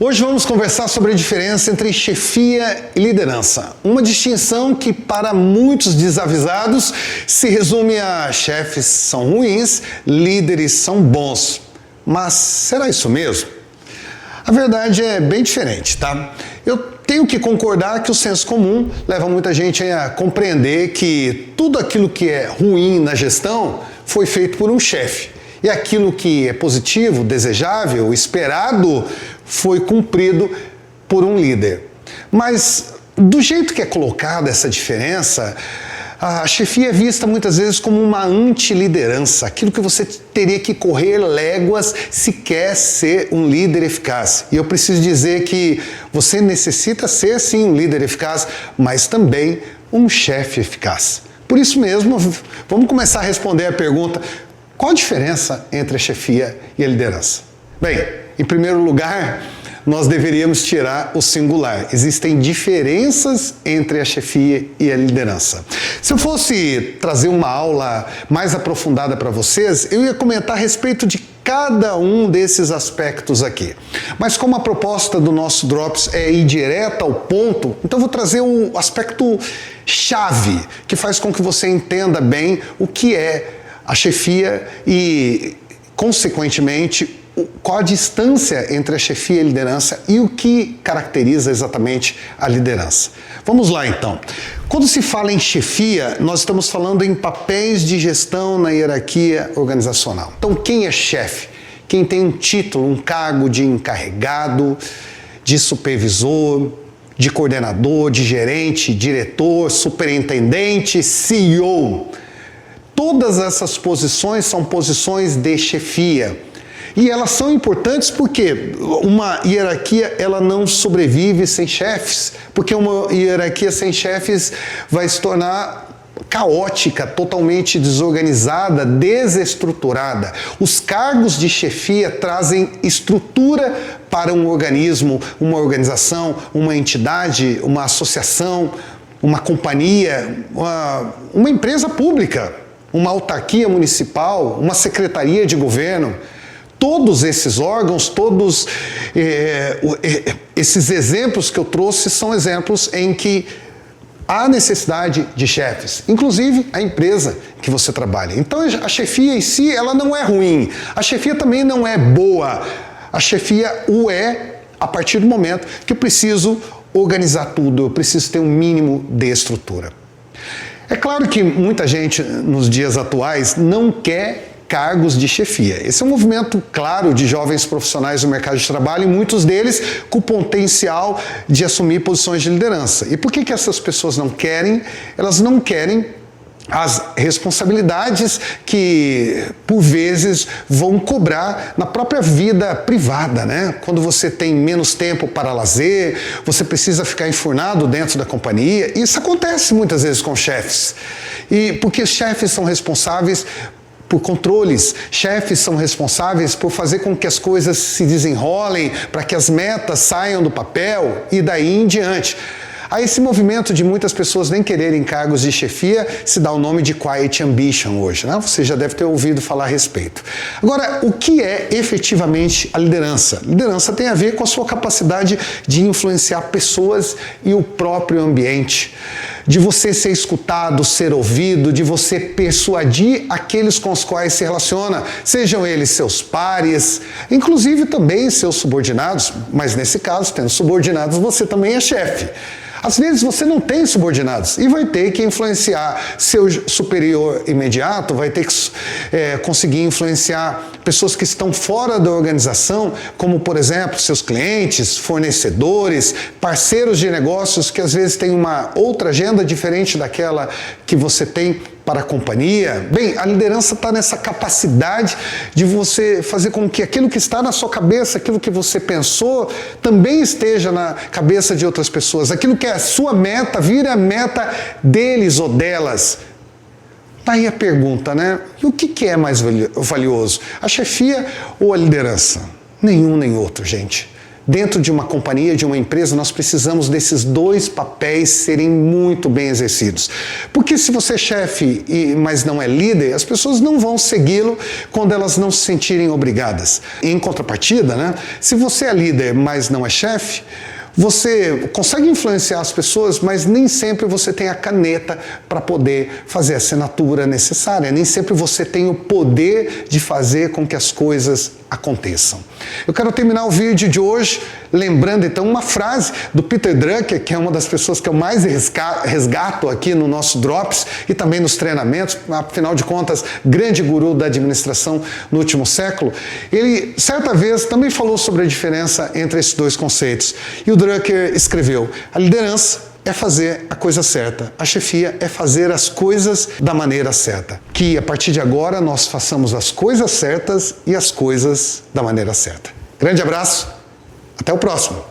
Hoje vamos conversar sobre a diferença entre chefia e liderança. Uma distinção que para muitos desavisados se resume a chefes são ruins, líderes são bons. Mas será isso mesmo? A verdade é bem diferente, tá? Eu tenho que concordar que o senso comum leva muita gente a compreender que tudo aquilo que é ruim na gestão foi feito por um chefe. E aquilo que é positivo, desejável, esperado, foi cumprido por um líder. Mas do jeito que é colocada essa diferença, a chefia é vista muitas vezes como uma antiliderança, aquilo que você teria que correr léguas se quer ser um líder eficaz. E eu preciso dizer que você necessita ser sim um líder eficaz, mas também um chefe eficaz. Por isso mesmo, vamos começar a responder a pergunta: qual a diferença entre a chefia e a liderança? Bem, em primeiro lugar, nós deveríamos tirar o singular. Existem diferenças entre a chefia e a liderança. Se eu fosse trazer uma aula mais aprofundada para vocês, eu ia comentar a respeito de cada um desses aspectos aqui. Mas como a proposta do nosso Drops é ir direto ao ponto, então eu vou trazer o aspecto chave, que faz com que você entenda bem o que é a chefia e, consequentemente, qual a distância entre a chefia e a liderança e o que caracteriza exatamente a liderança. Vamos lá então. Quando se fala em chefia, nós estamos falando em papéis de gestão na hierarquia organizacional. Então, quem é chefe? Quem tem um título, um cargo de encarregado, de supervisor, de coordenador, de gerente, diretor, superintendente, CEO. Todas essas posições são posições de chefia. E elas são importantes porque uma hierarquia ela não sobrevive sem chefes, porque uma hierarquia sem chefes vai se tornar caótica, totalmente desorganizada, desestruturada. Os cargos de chefia trazem estrutura para um organismo, uma organização, uma entidade, uma associação, uma companhia, uma empresa pública, uma autarquia municipal, uma secretaria de governo. Todos esses órgãos, todos esses exemplos que eu trouxe são exemplos em que há necessidade de chefes, inclusive a empresa que você trabalha. Então a chefia em si, ela não é ruim, a chefia também não é boa, a chefia o é a partir do momento que eu preciso organizar tudo, eu preciso ter um mínimo de estrutura. É claro que muita gente nos dias atuais não quer cargos de chefia. Esse é um movimento claro de jovens profissionais do mercado de trabalho e muitos deles com o potencial de assumir posições de liderança. E por que essas pessoas não querem? Elas não querem as responsabilidades que, por vezes, vão cobrar na própria vida privada, né? Quando você tem menos tempo para lazer, você precisa ficar enfurnado dentro da companhia. Isso acontece muitas vezes com chefes. E porque os chefes são responsáveis por controles, chefes são responsáveis por fazer com que as coisas se desenrolem, para que as metas saiam do papel e daí em diante. A esse movimento de muitas pessoas nem quererem cargos de chefia se dá o nome de quiet ambition hoje, né? Você já deve ter ouvido falar a respeito. Agora, o que é efetivamente a liderança? Liderança tem a ver com a sua capacidade de influenciar pessoas e o próprio ambiente, de você ser escutado, ser ouvido, de você persuadir aqueles com os quais se relaciona, sejam eles seus pares, inclusive também seus subordinados, mas nesse caso, tendo subordinados, você também é chefe. Às vezes você não tem subordinados e vai ter que influenciar seu superior imediato, vai ter que conseguir influenciar pessoas que estão fora da organização, como por exemplo seus clientes, fornecedores, parceiros de negócios que às vezes têm uma outra agenda diferente daquela que você tem para a companhia. Bem, a liderança está nessa capacidade de você fazer com que aquilo que está na sua cabeça, aquilo que você pensou, também esteja na cabeça de outras pessoas. Aquilo que é a sua meta, vira a meta deles ou delas. Daí a pergunta, né? E o que é mais valioso? A chefia ou a liderança? Nenhum nem outro, gente. Dentro de uma companhia, de uma empresa, nós precisamos desses dois papéis serem muito bem exercidos. Porque se você é chefe, mas não é líder, as pessoas não vão segui-lo quando elas não se sentirem obrigadas. Em contrapartida, né, se você é líder, mas não é chefe, você consegue influenciar as pessoas, mas nem sempre você tem a caneta para poder fazer a assinatura necessária. Nem sempre você tem o poder de fazer com que as coisas aconteçam. Eu quero terminar o vídeo de hoje lembrando então uma frase do Peter Drucker, que é uma das pessoas que eu mais resgato aqui no nosso Drops e também nos treinamentos, afinal de contas, grande guru da administração no último século. Ele, certa vez, também falou sobre a diferença entre esses dois conceitos. E o Drucker escreveu: a liderança é fazer a coisa certa. A chefia é fazer as coisas da maneira certa. Que a partir de agora nós façamos as coisas certas e as coisas da maneira certa. Grande abraço, até o próximo!